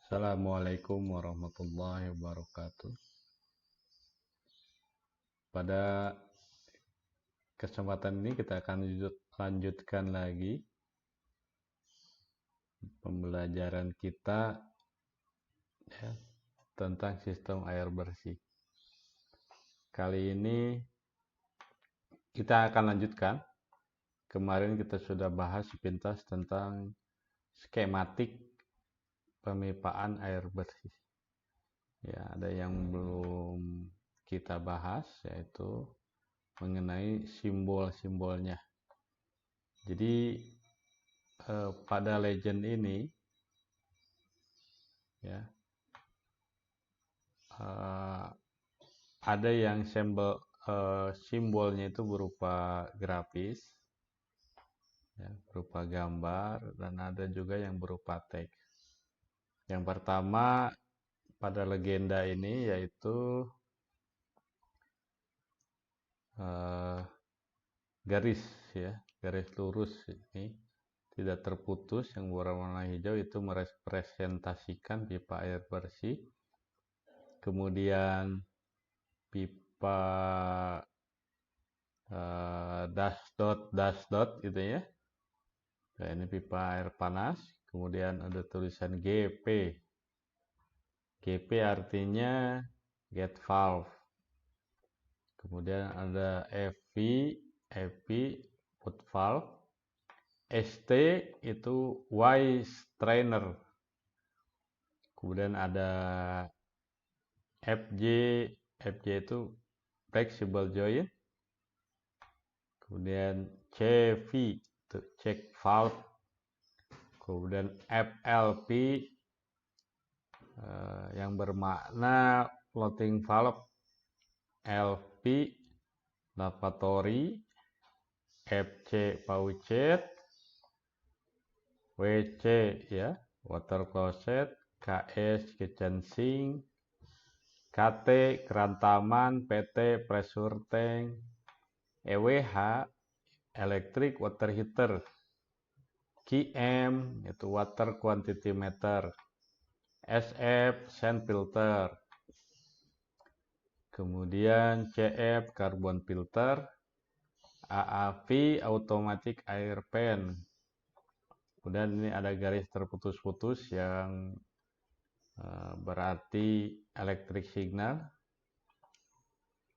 Assalamualaikum warahmatullahi wabarakatuh. Pada kesempatan ini kita akan lanjutkan lagi pembelajaran kita ya, tentang sistem air bersih. Kali ini kita akan lanjutkan. Kemarin kita sudah bahas sepintas tentang skematik pemipaan air bersih. Ya, ada yang belum kita bahas, yaitu mengenai simbol-simbolnya. Jadi pada legend ini ya ada yang simbolnya itu berupa grafis ya, berupa gambar, dan ada juga yang berupa teks. Yang pertama pada legenda ini yaitu garis lurus ini tidak terputus yang berwarna hijau, itu merepresentasikan pipa air bersih. Kemudian pipa dash dot gitu ya. Nah, ini pipa air panas. Kemudian ada tulisan GP. GP artinya get valve. Kemudian ada FV put valve. ST itu Y strainer. Kemudian ada FJ itu flexible joint. Kemudian CV itu check valve. Kemudian FLP yang bermakna floating valve. LP lavatory. FC faucet. WC ya water closet. KS kitchen sink. KT keran taman. PT pressure tank. EWH electric water heater. QM itu water quantity meter. SF sand filter. Kemudian CF carbon filter. AAV automatic air pan. Kemudian ini ada garis terputus-putus yang berarti electric signal.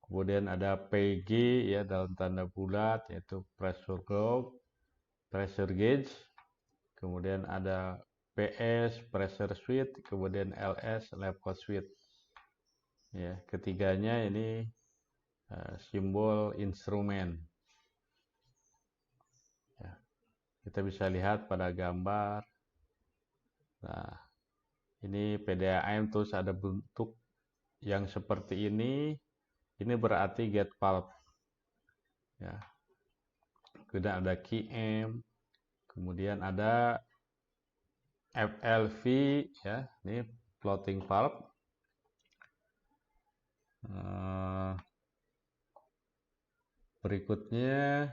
Kemudian ada PG ya dalam tanda bulat, yaitu pressure gauge. Kemudian ada PS pressure switch, kemudian LS level switch. Ya, ketiganya ini simbol instrumen. Ya, kita bisa lihat pada gambar. Nah, ini PDAM terus ada bentuk yang seperti ini. Ini berarti gate valve. Ya. Kemudian ada QM. Kemudian ada FLV ya, ini floating valve. Berikutnya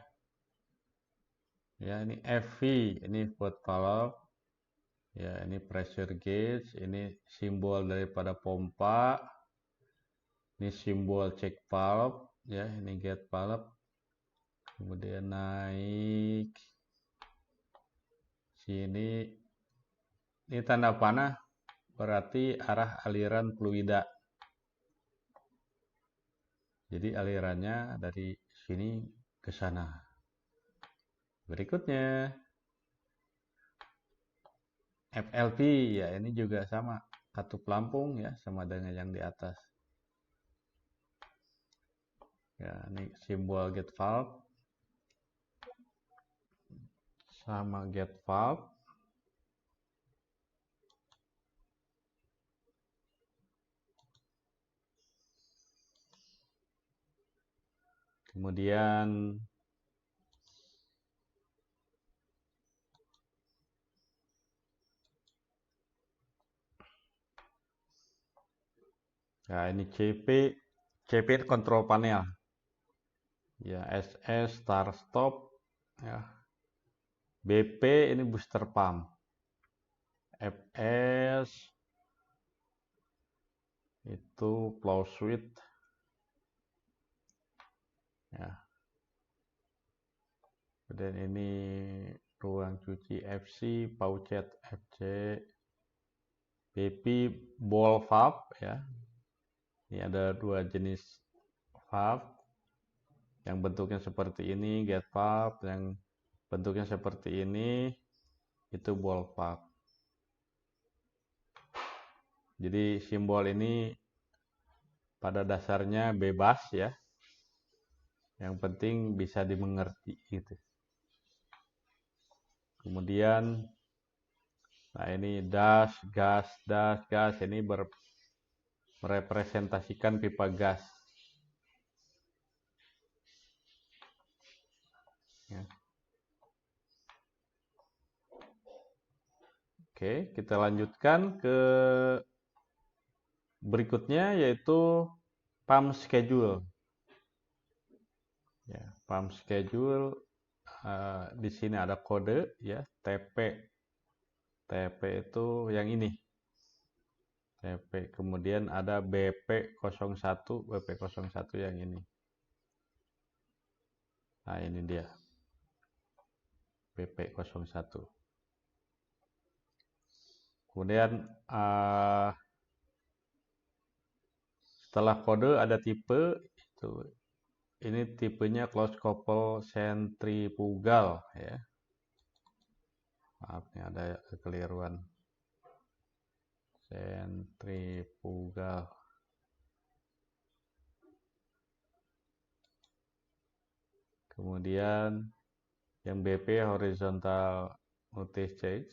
ya ini FV, ini float valve. Ya, ini pressure gauge, ini simbol daripada pompa. Ini simbol check valve ya, ini gate valve. Kemudian naik sini, ini tanda panah berarti arah aliran fluida. Jadi alirannya dari sini ke sana. Berikutnya FLP ya, ini juga sama, katup lampung ya, sama dengan yang di atas. Ya, ini simbol gate valve sama gate valve. Kemudian ya, ini CP control panel. Ya, SS start stop ya. BP ini booster pump. FS itu flow switch ya. Kemudian ini ruang cuci FC, faucet FC, PP ball valve ya. Ini ada dua jenis valve, yang bentuknya seperti ini gate valve, yang bentuknya seperti ini itu ball valve. Jadi simbol ini pada dasarnya bebas ya, yang penting bisa dimengerti gitu. Kemudian nah ini gas ini merepresentasikan pipa gas ya. Oke, kita lanjutkan ke berikutnya, yaitu pump schedule ya. Pump schedule di sini ada kode ya, TP itu yang ini TP, kemudian ada BP01 yang ini. Nah ini dia BP01. Kemudian setelah kode ada tipe itu. Ini tipenya close couple centrifugal ya. Maaf nih ada kekeliruan. Centrifugal. Kemudian yang BP horizontal multi-stage.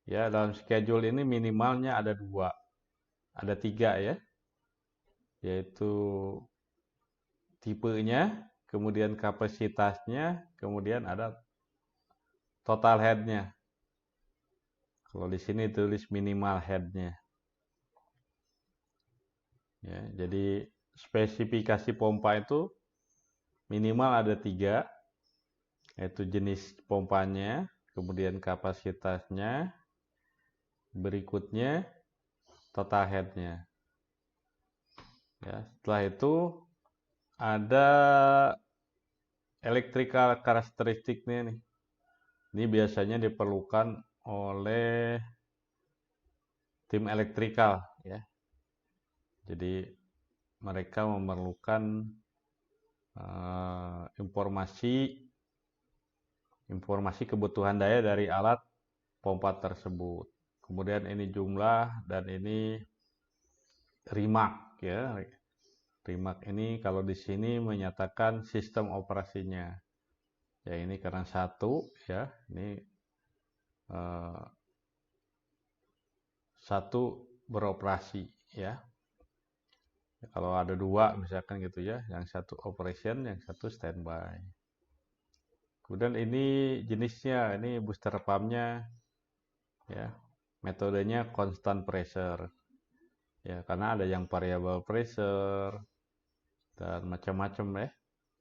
Ya, dalam schedule ini minimalnya ada 3 ya. Yaitu tipenya, kemudian kapasitasnya, kemudian ada total headnya. Kalau di sini tulis minimal headnya. Ya, jadi spesifikasi pompa itu minimal ada 3, yaitu jenis pompanya, kemudian kapasitasnya, berikutnya total headnya. Ya, setelah itu ada electrical karakteristiknya nih. Ini biasanya diperlukan oleh tim elektrikal ya. Jadi mereka memerlukan informasi kebutuhan daya dari alat pompa tersebut. Kemudian ini jumlah dan ini Rimac ya. Rimac ini kalau di sini menyatakan sistem operasinya. Ya ini karena 1 ya, ini 1 beroperasi ya. Kalau ada 2 misalkan gitu ya, yang 1 operation, yang 1 standby. Kemudian ini jenisnya, ini booster pumpnya ya, metodenya constant pressure ya, karena ada yang variable pressure dan macam-macam ya.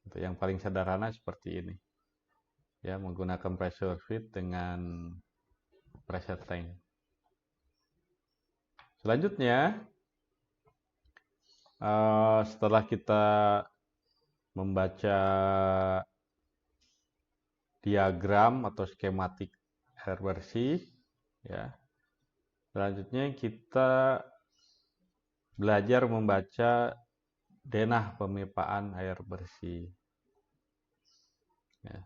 Untuk yang paling sederhana seperti ini ya, menggunakan pressure feed dengan pressure tank. Selanjutnya setelah kita membaca diagram atau skematik air bersih ya, selanjutnya kita belajar membaca denah pemipaan air bersih ya.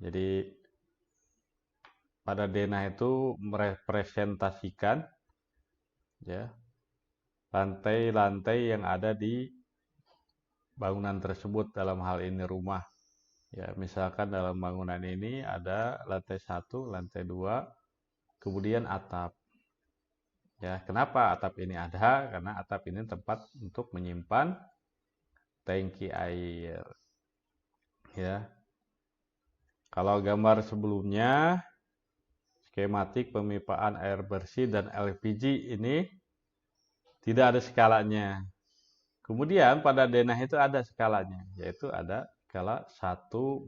Jadi pada denah itu merepresentasikan ya lantai-lantai yang ada di bangunan tersebut, dalam hal ini rumah. Ya, misalkan dalam bangunan ini ada lantai 1, lantai 2, kemudian atap. Ya, kenapa atap ini ada? Karena atap ini tempat untuk menyimpan tangki air. Ya. Kalau gambar sebelumnya skematik pemipaan air bersih dan LPG ini tidak ada skalanya. Kemudian pada denah itu ada skalanya, yaitu ada skala 1/100.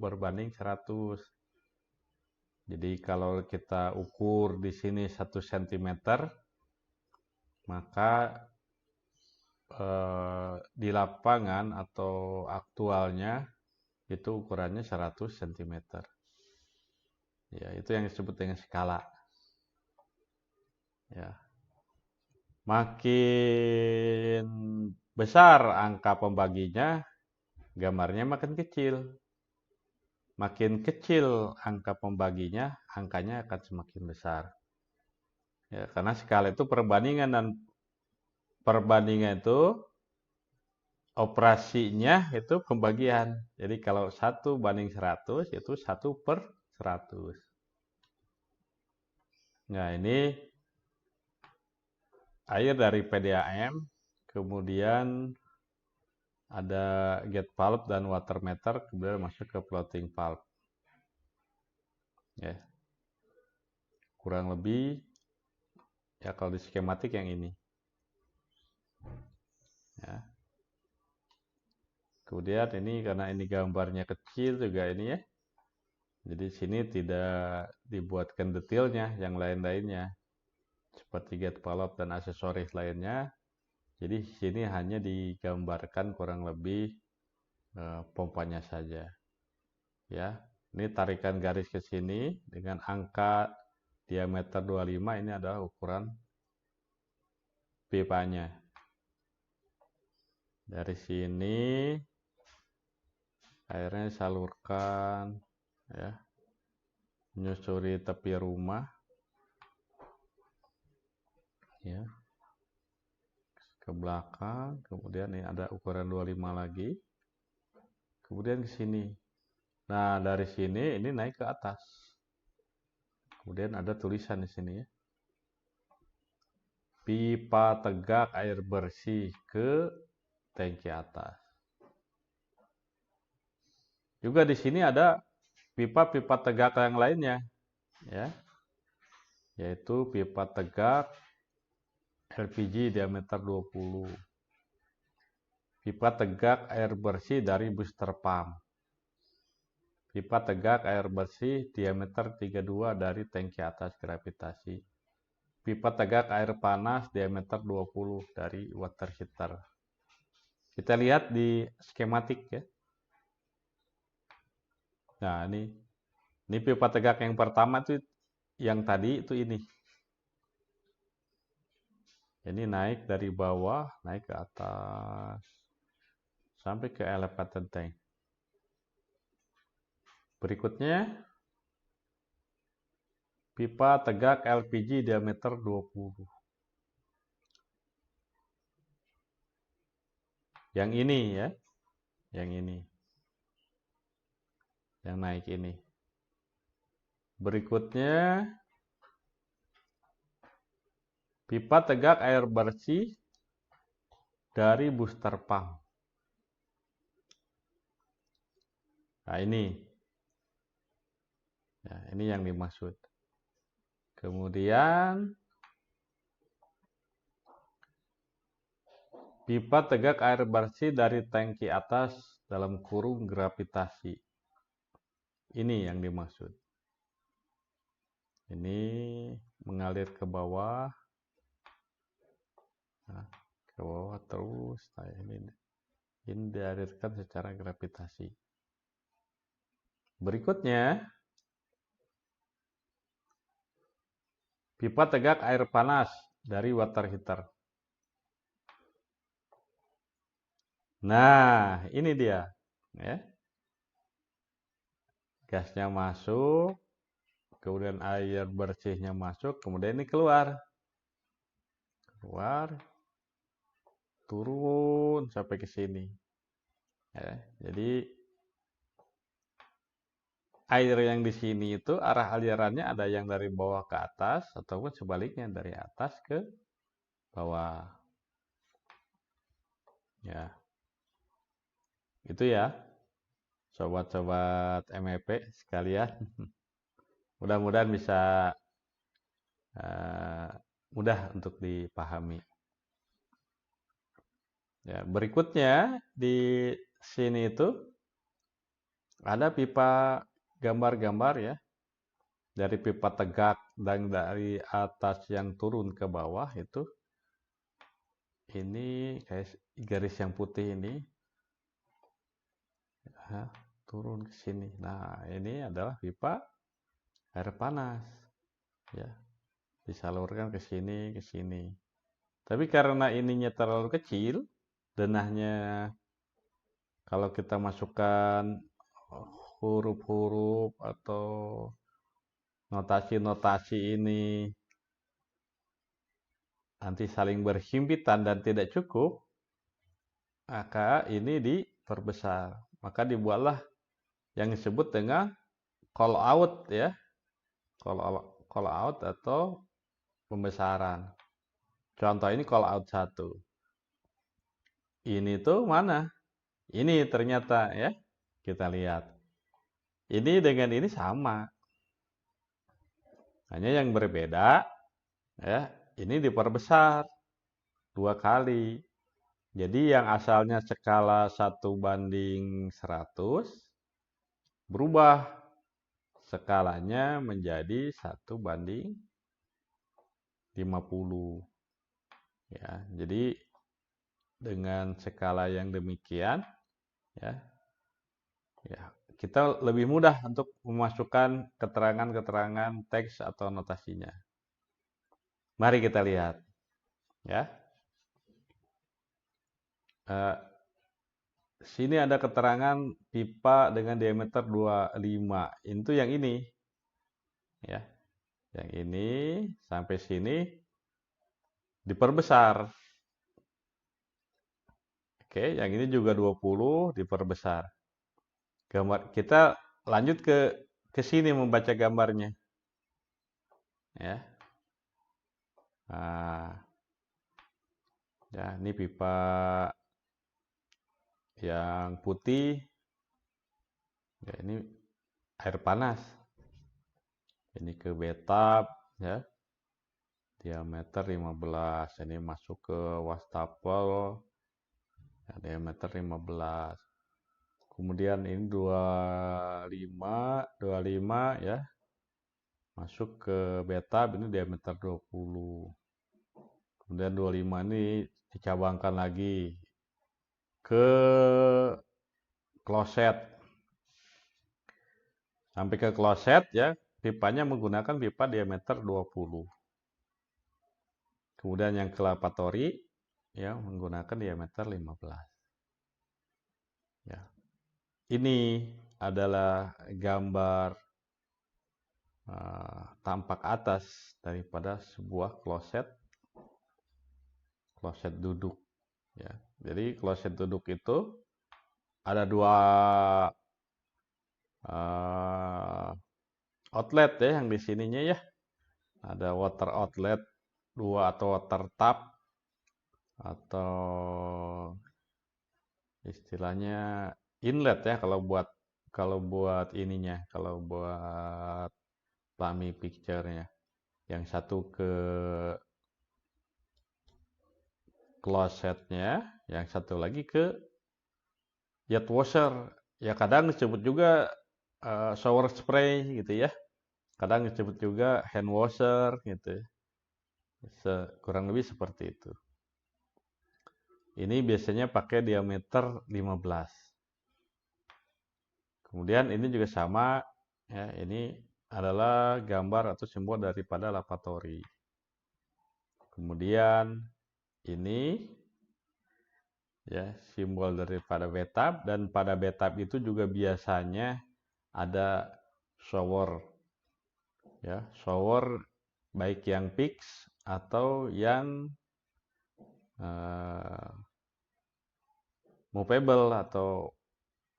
Jadi kalau kita ukur di sini 1 cm, maka di lapangan atau aktualnya itu ukurannya 100 cm. Ya, itu yang disebut dengan skala. Ya. Makin besar angka pembaginya, gambarnya makin kecil. Makin kecil angka pembaginya, angkanya akan semakin besar. Ya, karena skala itu perbandingan, dan perbandingan itu operasinya itu pembagian. Jadi kalau 1:100 itu 1/100. Nah, ini air dari PDAM, kemudian ada gate valve dan water meter, kemudian masuk ke floating valve. Ya. Kurang lebih ya kalau di skematik yang ini. Ya. Kemudian ini karena ini gambarnya kecil juga ini ya. Jadi sini tidak dibuatkan detailnya yang lain-lainnya. Seperti gate valve dan aksesoris lainnya. Jadi sini hanya digambarkan kurang lebih pompanya saja. Ya. Ini tarikan garis ke sini dengan angka diameter 25, ini adalah ukuran pipanya. Dari sini airnya salurkan ya, menyusuri tepi rumah ya, ke belakang, kemudian ini ada ukuran 25 lagi, kemudian ke sini. Nah, dari sini ini naik ke atas. Kemudian ada tulisan di sini ya. Pipa tegak air bersih ke tangki atas. Juga di sini ada pipa-pipa tegak yang lainnya ya. Yaitu pipa tegak LPG diameter 20. Pipa tegak air bersih dari booster pump. Pipa tegak air bersih diameter 32 dari tangki atas gravitasi. Pipa tegak air panas diameter 20 dari water heater. Kita lihat di skematik ya. Nah, ini pipa tegak yang pertama itu yang tadi itu ini. Ini naik dari bawah, naik ke atas sampai ke elevated tank. Berikutnya pipa tegak LPG diameter 20. Yang ini ya. Yang ini. Yang naik ini. Berikutnya pipa tegak air bersih dari booster pump. Nah, ini. Ya, ini yang dimaksud. Kemudian pipa tegak air bersih dari tangki atas dalam kurung gravitasi. Ini yang dimaksud. Ini mengalir ke bawah. Nah, ke bawah terus. Nah, ini dialirkan secara gravitasi. Berikutnya pipa tegak air panas dari water heater. Nah, ini dia. Ya. Gasnya masuk, kemudian air bersihnya masuk, kemudian ini keluar. Keluar, turun sampai ke sini. Ya, jadi air yang di sini itu arah alirannya ada yang dari bawah ke atas ataupun sebaliknya dari atas ke bawah. Ya. Itu ya, sobat-sobat MEP sekalian. Mudah-mudahan bisa mudah untuk dipahami. Ya, berikutnya di sini itu ada pipa gambar-gambar ya. Dari pipa tegak dan dari atas yang turun ke bawah itu ini kayak garis yang putih ini ya, turun ke sini. Nah, ini adalah pipa air panas ya, disalurkan ke sini ke sini. Tapi karena ininya terlalu kecil, denahnya kalau kita masukkan huruf-huruf atau notasi-notasi ini nanti saling berhimpitan dan tidak cukup, maka ini diperbesar. Maka dibuatlah yang disebut dengan call out ya, call out atau pembesaran. Contoh ini call out 1. Ini tuh mana? Ini ternyata ya. Kita lihat. Ini dengan ini sama. Hanya yang berbeda ya, ini diperbesar 2 kali. Jadi yang asalnya skala 1:100 berubah skalanya menjadi 1:50. Ya, jadi dengan skala yang demikian ya, kita lebih mudah untuk memasukkan keterangan-keterangan teks atau notasinya. Mari kita lihat ya. Sini ada keterangan pipa dengan diameter 25. Itu yang ini ya. Yang ini sampai sini diperbesar. Oke, yang ini juga 20 diperbesar. Gambar kita lanjut ke sini membaca gambarnya. Ya. Nah, ya ini pipa yang putih. Ya, ini air panas. Ini ke bathtub ya. Diameter 15. Ini masuk ke wastafel. Ya, diameter 15. Kemudian ini 25 ya. Masuk ke bathtub ini diameter 20. Kemudian 25 ini dicabangkan lagi ke kloset. Sampai ke kloset ya, pipanya menggunakan pipa diameter 20. Kemudian yang ke lavatory ya menggunakan diameter 15. Ya. Ini adalah gambar tampak atas daripada sebuah kloset duduk ya. Jadi kloset duduk itu ada 2 outlet ya yang di sininya ya. Ada water outlet 2 atau water tap atau istilahnya inlet ya kalau buat ininya, kalau buat Plummy picture-nya. Yang satu ke klosetnya, yang satu lagi ke yacht washer. Ya kadang disebut juga shower spray gitu ya. Kadang disebut juga hand washer gitu. Kurang lebih seperti itu. Ini biasanya pakai diameter 15. Kemudian ini juga sama ya, ini adalah gambar atau simbol daripada lavatory. Kemudian ini ya simbol daripada bathtub, dan pada bathtub itu juga biasanya ada shower ya, shower baik yang fix atau yang movable atau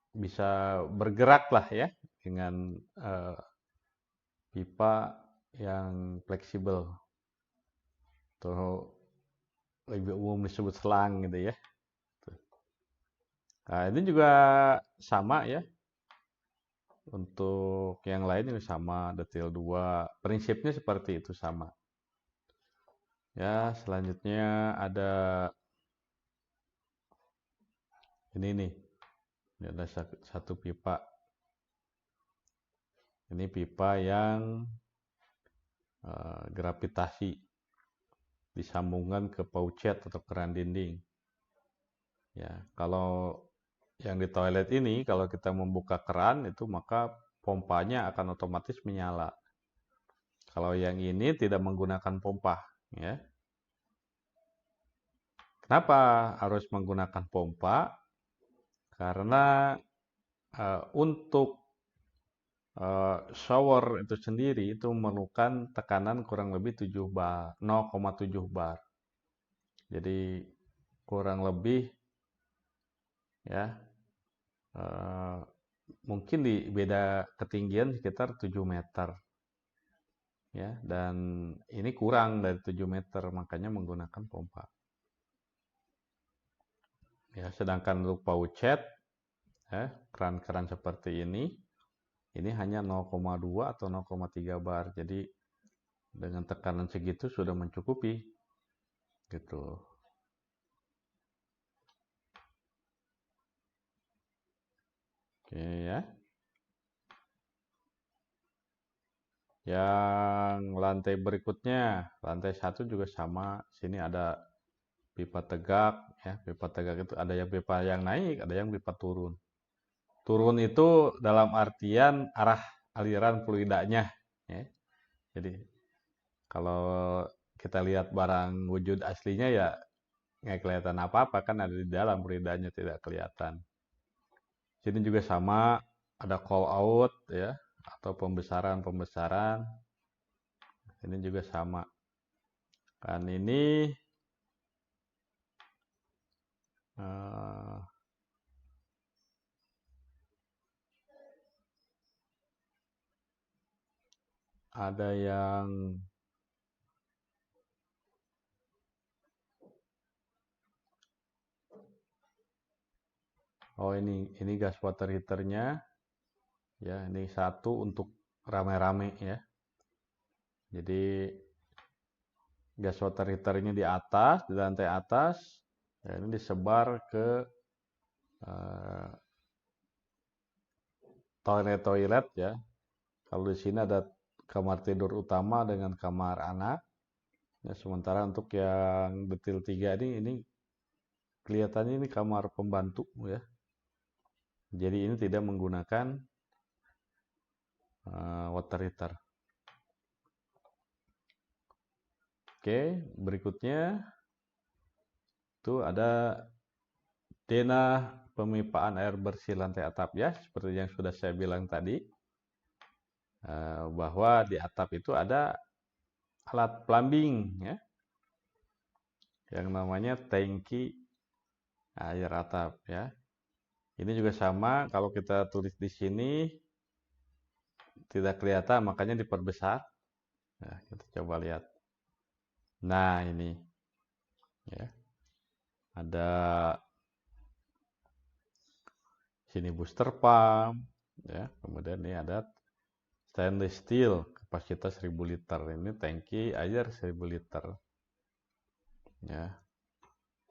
bisa bergerak lah ya dengan pipa yang fleksibel atau lebih umum disebut selang gitu ya. Nah, ini juga sama ya. Untuk yang lain juga sama, detail 2. Prinsipnya seperti itu sama. Ya, selanjutnya ada ini nih. Ini ada satu pipa. Ini pipa yang gravitasi. disambungkan ke paucet atau keran dinding. Ya, kalau yang di toilet ini, kalau kita membuka keran itu maka pompanya akan otomatis menyala. Kalau yang ini tidak menggunakan pompa, ya. Kenapa harus menggunakan pompa? Karena untuk shower itu sendiri itu memerlukan tekanan kurang lebih 7 bar, 0,7 bar. Jadi kurang lebih ya mungkin di beda ketinggian sekitar 7 meter. Ya, dan ini kurang dari 7 meter, makanya menggunakan pompa. Ya, sedangkan untuk paucet, ya, keran-keran seperti ini hanya 0,2 atau 0,3 bar. Jadi dengan tekanan segitu sudah mencukupi, gitu. Oke ya. Yang lantai berikutnya, lantai 1 juga sama. Sini ada pipa tegak, ya. Pipa tegak itu ada yang pipa yang naik, ada yang pipa turun. Turun itu dalam artian arah aliran fluidanya, ya. Jadi kalau kita lihat barang wujud aslinya ya nggak kelihatan apa-apa, kan ada di dalam, fluidanya tidak kelihatan. Sini juga sama, ada call out ya, atau pembesaran. Ini juga sama. Kan ini ada yang ini gas water heaternya ya, ini satu untuk rame-rame ya. Jadi gas water heaternya di atas, di lantai atas, ya, ini disebar ke toilet ya. Kalau di sini ada kamar tidur utama dengan kamar anak. Ya, sementara untuk yang detail 3 ini kelihatannya ini kamar pembantu ya. Jadi ini tidak menggunakan water heater. Oke, berikutnya itu ada denah pemipaan air bersih lantai atap ya, seperti yang sudah saya bilang tadi, bahwa di atap itu ada alat plumbing ya, yang namanya tangki air atap ya. Ini juga sama, kalau kita tulis di sini tidak kelihatan, makanya diperbesar. Nah, kita coba lihat. Nah, ini ya. Ada sini booster pump ya. Kemudian ini ada stainless steel kapasitas 1000 liter. Ini tangki air 1000 liter. Ya.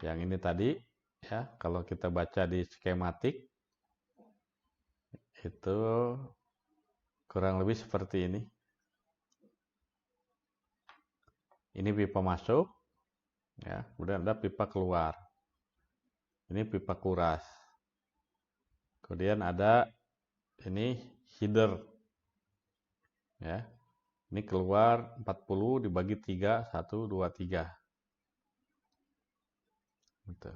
Yang ini tadi ya, kalau kita baca di skematik itu kurang lebih seperti ini. Ini pipa masuk ya, kemudian ada pipa keluar. Ini pipa kuras. Kemudian ada ini header. Ya. Ini keluar 40 dibagi 3, 1, 2, 3. Gitu.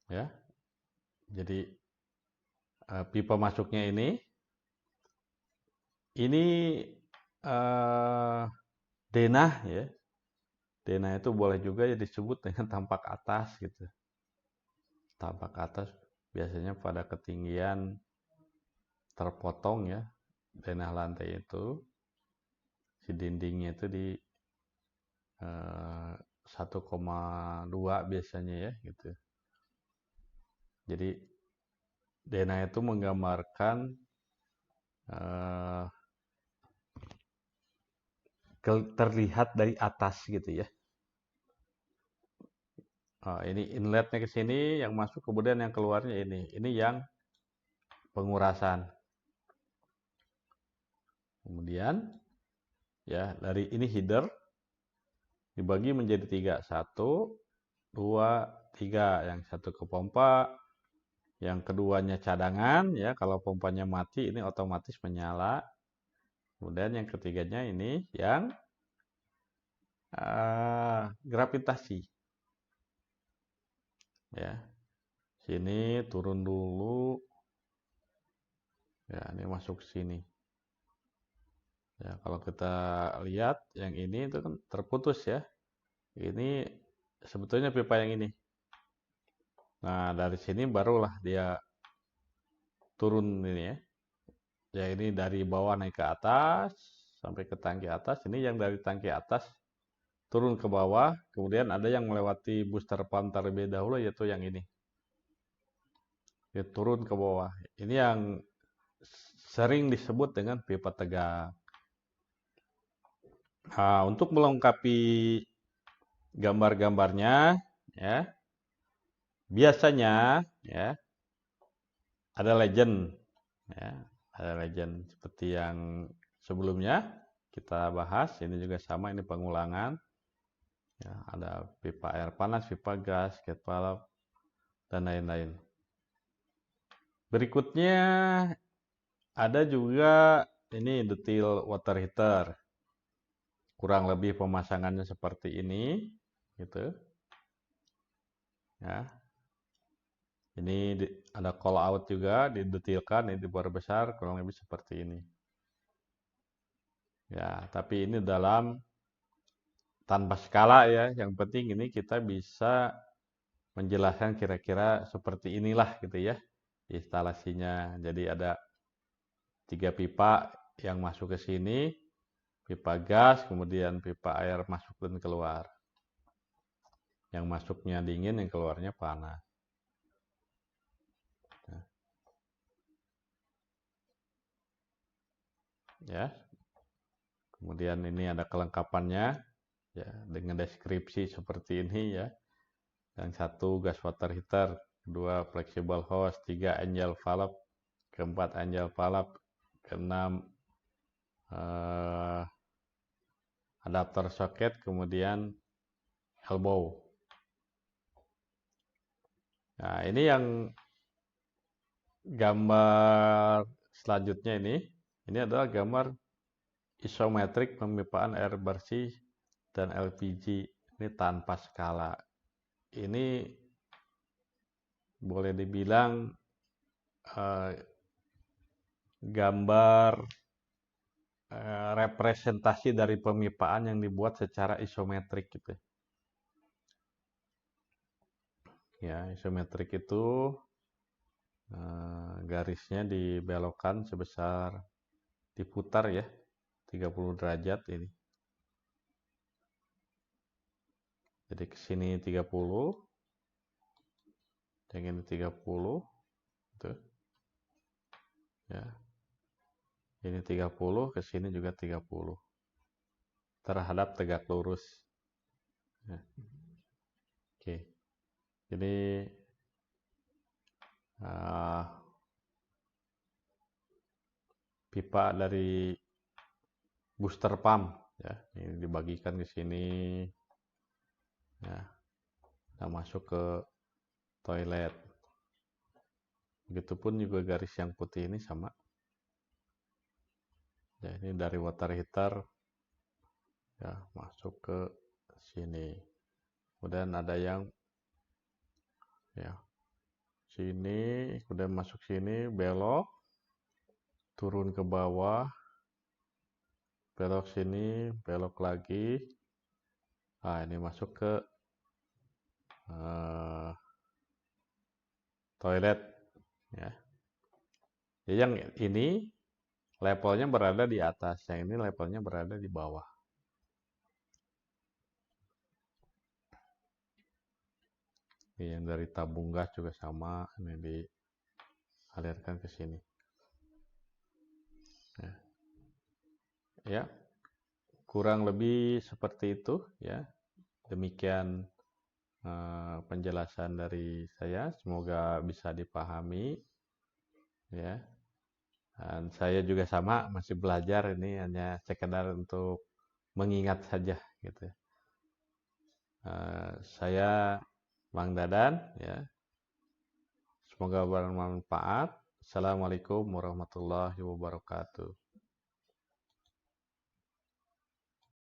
Ya. Jadi pipa masuknya ini denah ya. Denah itu boleh juga ya disebut dengan tampak atas gitu. Tampak atas biasanya pada ketinggian terpotong ya, denah lantai itu, si dindingnya itu di 1,2 biasanya ya gitu. Jadi denah itu menggambarkan terlihat dari atas gitu ya. Ini inletnya ke sini, yang masuk, kemudian yang keluarnya ini. Ini yang pengurasan. Kemudian ya dari ini header dibagi menjadi 3. 1, 2, 3. Yang satu ke pompa, yang keduanya cadangan ya, kalau pompanya mati ini otomatis menyala. Kemudian yang ketiganya ini yang gravitasi ya. Sini turun dulu. Ya, ini masuk sini. Ya, kalau kita lihat yang ini itu kan terputus ya. Ini sebetulnya pipa yang ini. Nah, dari sini barulah dia turun ini ya. Ya, ini dari bawah naik ke atas sampai ke tangki atas. Ini yang dari tangki atas turun ke bawah. Kemudian ada yang melewati booster pump terlebih dahulu, yaitu yang ini. Dia turun ke bawah. Ini yang sering disebut dengan pipa tegak. Nah, untuk melengkapi gambar-gambarnya ya, biasanya ya ada legend ya, ada legend seperti yang sebelumnya kita bahas. Ini juga sama, ini pengulangan ya, ada pipa air panas, pipa gas, gate valve dan lain-lain. Berikutnya ada juga ini detail water heater. Kurang lebih pemasangannya seperti ini gitu ya. Ini ada call out juga, didetilkan, ini dibuat besar, kurang lebih seperti ini. Ya, tapi ini dalam tanpa skala ya. Yang penting ini kita bisa menjelaskan kira-kira seperti inilah gitu ya instalasinya. Jadi ada 3 pipa yang masuk ke sini, pipa gas, kemudian pipa air masuk dan keluar. Yang masuknya dingin, yang keluarnya panas. Ya. Kemudian ini ada kelengkapannya ya dengan deskripsi seperti ini ya. Yang satu gas water heater, kedua flexible hose, 3 angel valve, keempat angel valve, keenam adapter socket, kemudian elbow. Nah, ini yang gambar selanjutnya ini adalah gambar isometrik pemipaan air bersih dan LPG. Ini tanpa skala. Ini boleh dibilang gambar representasi dari pemipaan yang dibuat secara isometrik gitu. Ya, isometrik itu garisnya dibelokkan sebesar diputar ya 30 derajat ini. Jadi ke sini 30, yang ini 30 gitu. Ya. Ini 30, ke sini juga 30. Terhadap tegak lurus. Ya. Oke. Jadi pipa dari booster pump ya, ini dibagikan ke sini. Ya. Nah, masuk ke toilet. Begitupun juga garis yang putih ini sama. Ya, ini dari water heater ya masuk ke sini. Kemudian ada yang ya sini, kemudian masuk sini, belok, turun ke bawah, belok sini, belok lagi. Nah, ini masuk ke toilet ya. Jadi yang ini levelnya berada di atas, yang ini levelnya berada di bawah. Ini yang dari tabung gas juga sama, ini dialirkan ke sini. Ya. Ya, kurang lebih seperti itu ya. Demikian penjelasan dari saya, semoga bisa dipahami ya. Dan saya juga sama masih belajar, ini hanya sekedar untuk mengingat saja gitu. Saya Mang Dadan ya. Semoga bermanfaat. Assalamualaikum warahmatullahi wabarakatuh.